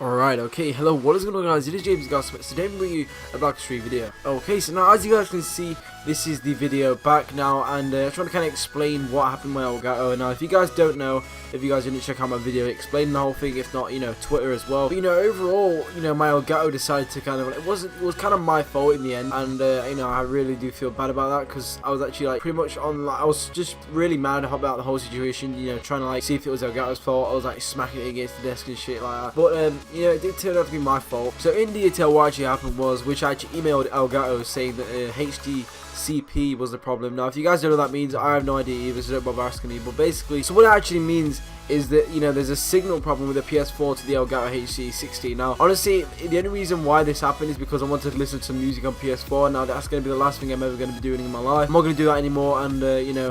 Alright, okay, hello, what is going on guys, it is James Gossip. Today I'm bringing you a Black Street video. Okay, so now as you guys can see, this is the video back now, and I'm trying to kind of explain what happened with Elgato. Now if you guys don't know, if you guys didn't check out my video explaining the whole thing, if not, Twitter as well. But, overall, my Elgato decided to kind of, it was kind of my fault in the end, and I really do feel bad about that, because I was actually like pretty much on, I was just really mad about the whole situation, trying to like see if it was Elgato's fault. I was like smacking it against the desk and shit like that. But it did turn out to be my fault. So in detail, what actually happened was, which I actually emailed Elgato saying that HDCP was the problem. Now, if you guys don't know what that means, I have no idea either, so don't bother asking me. But basically, so what it actually means is that, there's a signal problem with the PS4 to the Elgato HD16. Now, honestly, the only reason why this happened is because I wanted to listen to music on PS4. Now, that's going to be the last thing I'm ever going to be doing in my life. I'm not going to do that anymore, and,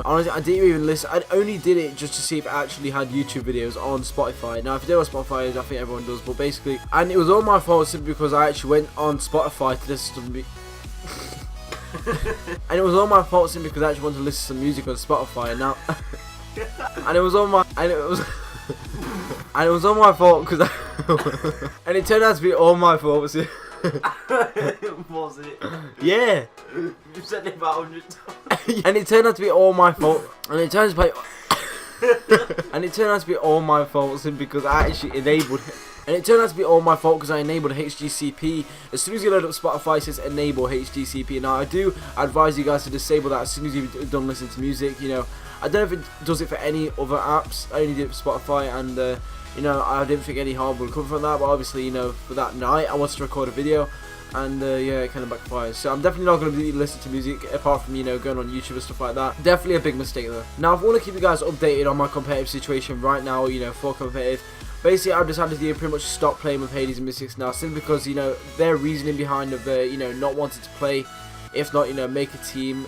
honestly, I didn't even listen. I only did it just to see if it actually had YouTube videos on Spotify. Now, if you don't know what Spotify is, I think everyone does, but basically, and it was all my fault simply because I actually went on Spotify to listen to me. And it was all my fault simply because I actually wanted to listen to some music on Spotify, and now... and it was all my fault because and it turned out to be all my fault. Was it? Yeah. You've said it about 100 times. And it turned out to be all my fault. And it turned out to be all my fault simply because I actually enabled it. And it turned out to be all my fault because I enabled HDCP. As soon as you load up Spotify, it says enable HDCP. Now, I do advise you guys to disable that as soon as you've done listening to music. I don't know if it does it for any other apps. I only did it for Spotify, and I didn't think any harm would come from that. But obviously, for that night, I wanted to record a video, and yeah, it kind of backfired. So I'm definitely not going to be listening to music apart from going on YouTube and stuff like that. Definitely a big mistake though. Now, if I want to keep you guys updated on my competitive situation right now, for competitive, basically I've decided to pretty much stop playing with Hades and Mystics now, simply because their reasoning behind of not wanting to play, if not make a team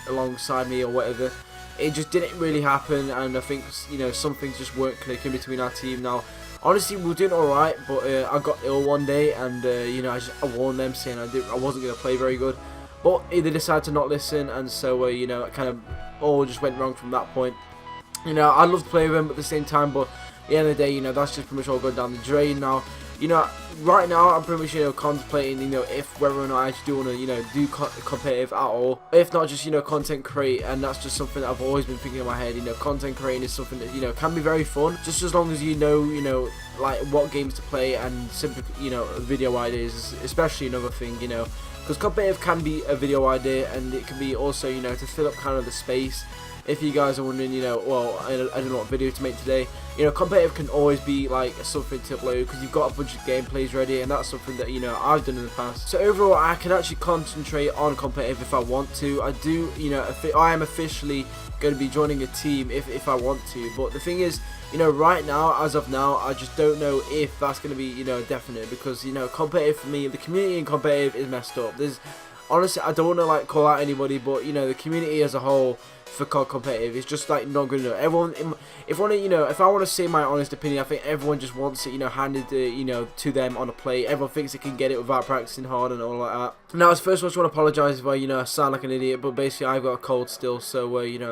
alongside me or whatever. It just didn't really happen, and I think some things just weren't clicking between our team. Now, honestly, we were doing alright, but I got ill one day, and I warned them saying I wasn't going to play very good, but they decided to not listen, and so it kind of all just went wrong from that point. I love to play with them, but at the same time, but at the end of the day, that's just pretty much all going down the drain now. Right now I'm pretty much contemplating if whether or not I actually do want to do competitive at all, if not just content create. And that's just something that I've always been thinking in my head. Content creating is something that can be very fun, just as long as like what games to play, and simply video ideas is especially another thing, because competitive can be a video idea, and it can be also to fill up kind of the space. If you guys are wondering, well, I don't know what video to make today, competitive can always be like something to upload because you've got a bunch of gameplays ready, and that's something that I've done in the past. So overall, I can actually concentrate on competitive if I want to. I do, I am officially going to be joining a team if I want to. But the thing is, right now, as of now, I just don't know if that's going to be definite, because competitive for me, the community in competitive is messed up. Honestly, I don't want to like call out anybody, but the community as a whole for COD competitive is just like not good enough. Everyone, if I want to say my honest opinion, I think everyone just wants it handed to them on a plate. Everyone thinks they can get it without practicing hard and all like that. Now, as first of all, I just want to apologise if I sound like an idiot, but basically I've got a cold still, so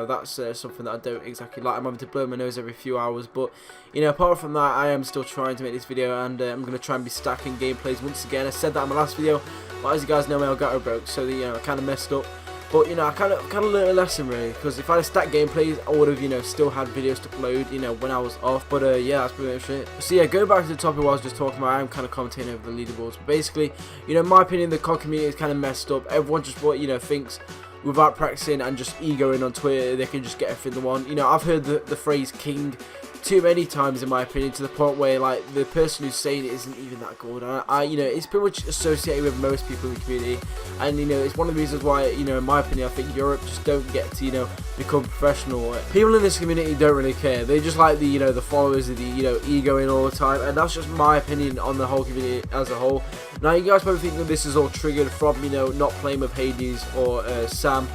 that's something that I don't exactly like. I'm having to blow my nose every few hours, but apart from that, I am still trying to make this video, and I'm going to try and be stacking gameplays once again. I said that in my last video, but as you guys know, my Elgato broke, so I kind of messed up. But I kind of learned a lesson really, because if I had stacked gameplays, I would have still had videos to upload when I was off. But yeah, that's pretty much it. So yeah, going back to the topic what I was just talking about, I am kind of commentating over the leaderboards. But basically, in my opinion, the COD community is kind of messed up. Everyone just thinks without practicing and just egoing on Twitter, they can just get everything they want. I've heard the phrase king too many times in my opinion, to the point where like the person who's saying it isn't even that good. I it's pretty much associated with most people in the community, and it's one of the reasons why in my opinion I think Europe just don't get to become professional. People in this community don't really care. They just like the followers of the egoing all the time, and that's just my opinion on the whole community as a whole. Now, you guys probably think that this is all triggered from not playing with Hades or Sam,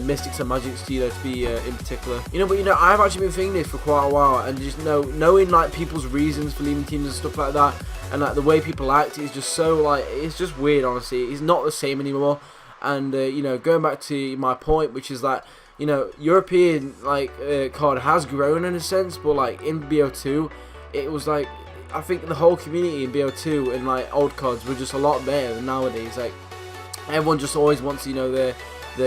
Mystics and Magics to be in particular. But I've actually been thinking this for quite a while, and just knowing like people's reasons for leaving teams and stuff like that, and like the way people act is just so like, it's just weird. Honestly, it's not the same anymore. And going back to my point, which is that European like COD has grown in a sense, but like in BO2, it was like I think the whole community in BO2 and like old CODs were just a lot better than nowadays. Like everyone just always wants, you know, their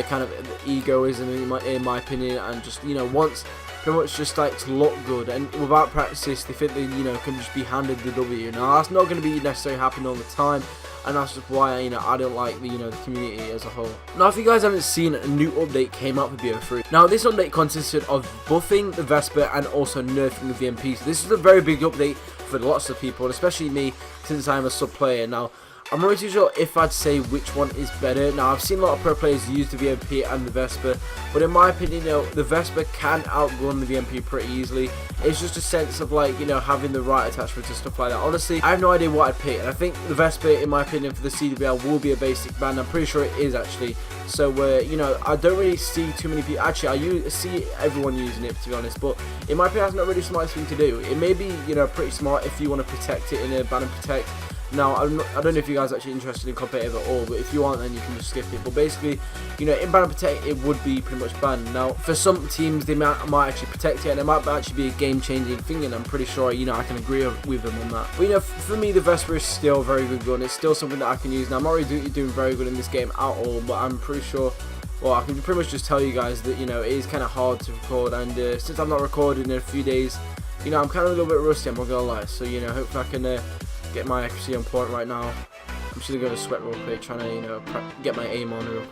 kind of egoism in my opinion, and just, you know, wants pretty much just like to look good, and without practice they think they, you know, can just be handed the W. Now that's not going to be necessarily happening all the time, and that's just why, you know, I don't like the, you know, the community as a whole. Now, if you guys haven't seen, a new update came out for BO3. Now, this update consisted of buffing the Vesper and also nerfing the VMP. So this is a very big update for lots of people, and especially me, since I'm a sub player. Now, I'm not too sure if I'd say which one is better. Now, I've seen a lot of pro players use the VMP and the Vesper, but in my opinion, you know, the Vesper can outrun the VMP pretty easily. It's just a sense of, like, you know, having the right attachments and stuff like that. Honestly, I have no idea what I'd pick, and I think the Vesper, in my opinion, for the CWL will be a basic ban. I'm pretty sure it is, actually. So, you know, I don't really see too many people. Actually, I see everyone using it, to be honest, but in my opinion, that's not really the smartest thing to do. It may be, you know, pretty smart if you want to protect it in a ban and protect. Now, I don't know if you guys are actually interested in competitive at all, but if you aren't, then you can just skip it. But basically, you know, in ban and protect, it would be pretty much banned. Now, for some teams, they might actually protect it, and it might actually be a game-changing thing, and I'm pretty sure, you know, I can agree with them on that. But, you know, for me, the Vesper is still a very good gun. It's still something that I can use. Now, I'm not really doing very good in this game at all, but I'm pretty sure, well, I can pretty much just tell you guys that, you know, it is kind of hard to record, and since I'm not recording in a few days, you know, I'm kind of a little bit rusty, I'm not gonna lie. So, you know, hopefully I can get my accuracy on point right now. I'm just gonna go to sweat real quick, trying to, you know, get my aim on.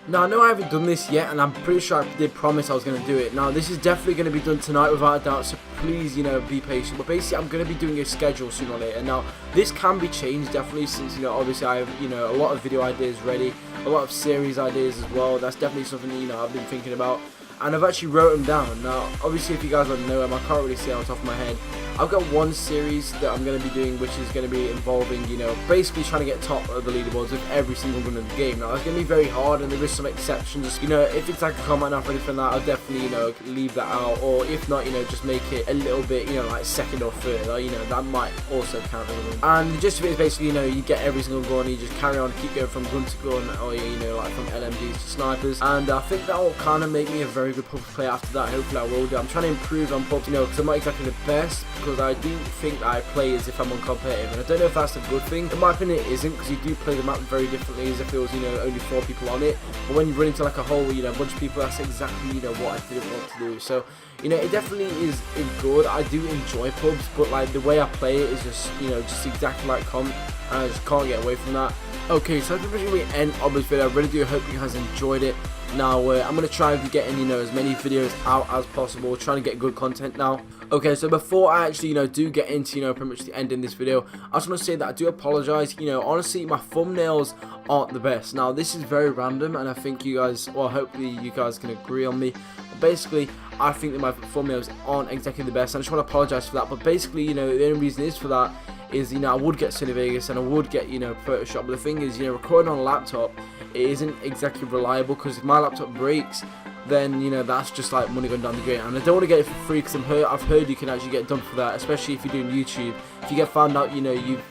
Now, I know I haven't done this yet, and I'm pretty sure I did promise I was going to do it. Now, this is definitely going to be done tonight without a doubt, so please, you know, be patient. But basically, I'm going to be doing a schedule sooner or later. Now, this can be changed, definitely, since, you know, obviously I have, you know, a lot of video ideas ready, a lot of series ideas as well. That's definitely something that, you know, I've been thinking about, and I've actually wrote them down. Now, obviously, if you guys don't know them, I can't really say on top of my head. I've got one series that I'm going to be doing, which is going to be involving, you know, basically trying to get top of the leaderboards with every single gun in the game. Now, it's going to be very hard, and there is some exceptions. You know, if it's like a combat knife or anything like that, I'll definitely, you know, leave that out. Or if not, you know, just make it a little bit, you know, like second or third. Or, you know, that might also count as a win. And the gist of it is basically, you know, you get every single gun, you just carry on, keep going from gun to gun, or, you know, like from LMGs to snipers. And I think that will kind of make me a very good pub player after that. Hopefully I will do. I'm trying to improve on pubs, you know, because I'm not exactly the best, because I do think that I play as if I'm uncompetitive, and I don't know if that's a good thing. In my opinion, it isn't, because you do play the map very differently as if it was, you know, only 4 people on it. But when you run into like a whole, you know, bunch of people, that's exactly, you know, what I didn't want to do. So, you know, it definitely is good. I do enjoy pubs, but like the way I play it is just, you know, just exactly like comp, and I just can't get away from that. Okay, so that's pretty much the end of this video. I really do hope you guys enjoyed it. Now, I'm going to try and be getting, you know, as many videos out as possible, trying to get good content now. Okay, so before I actually, you know, do get into, you know, pretty much the end in this video, I just want to say that I do apologize. You know, honestly, my thumbnails aren't the best. Now, this is very random, and I think you guys, well, hopefully you guys can agree on me. But basically, I think that my thumbnails aren't exactly the best. I just want to apologize for that. But basically, you know, the only reason is for that is, you know, I would get Sony Vegas and I would get, you know, Photoshop. But the thing is, you know, recording on a laptop, it isn't exactly reliable, because if my laptop breaks, then, you know, that's just like money going down the drain, and I don't want to get it for free, because I've heard you can actually get done for that, especially if you're doing YouTube. If you get found out, you know, you've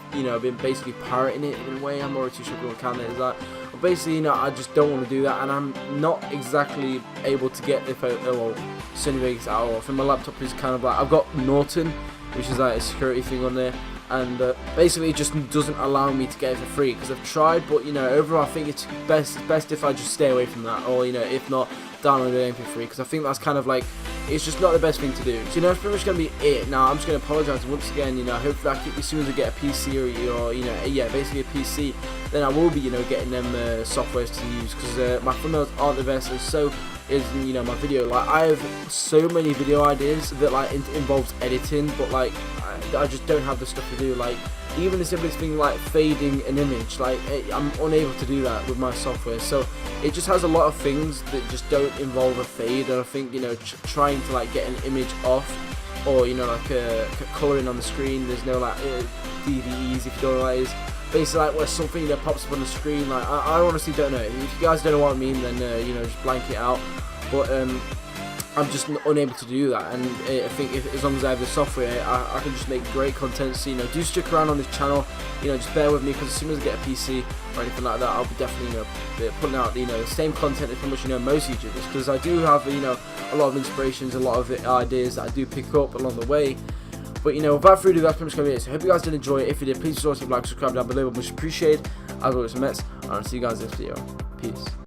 been basically pirating it in a way. I'm not really too sure what kind of is that, but basically, you know, I just don't want to do that, and I'm not exactly able to get the Sony Vegas out of. And my laptop is kind of like, I've got Norton, which is like a security thing on there, and basically it just doesn't allow me to get it for free, because I've tried. But, you know, overall I think it's best if I just stay away from that, or, you know, if not, download it for free, because I think that's kind of like, it's just not the best thing to do. So, you know, that's pretty much going to be it. Now, I'm just going to apologise once again. You know, hopefully I keep, as soon as I get a PC or you know, yeah, basically a PC, then I will be, you know, getting them softwares to use, because my thumbnails aren't the best, and so is, you know, my video. Like, I have so many video ideas that like involves editing, but like I just don't have the stuff to do. Like, even the simplest thing like fading an image, like I'm unable to do that with my software. So it just has a lot of things that just don't involve a fade, and I think, you know, trying to like get an image off, or, you know, like colouring on the screen, there's no like DVEs, if you don't know what that is. Basically, like where something, you know, pops up on the screen. Like, I honestly don't know. If you guys don't know what I mean, then you know, just blank it out. But I'm just unable to do that, and I think as long as I have the software, I can just make great content. So, you know, do stick around on this channel. You know, just bear with me, because as soon as I get a PC or anything like that, I'll be definitely, you know, putting out, you know, the same content as pretty much, you know, most YouTubers, because I do have, you know, a lot of inspirations, a lot of ideas that I do pick up along the way. But you know, without further ado, that's pretty much going to be it. So I hope you guys did enjoy it. If you did, please also like, subscribe down below. Much appreciated. As always, Mets. And I'll see you guys in this video. Peace.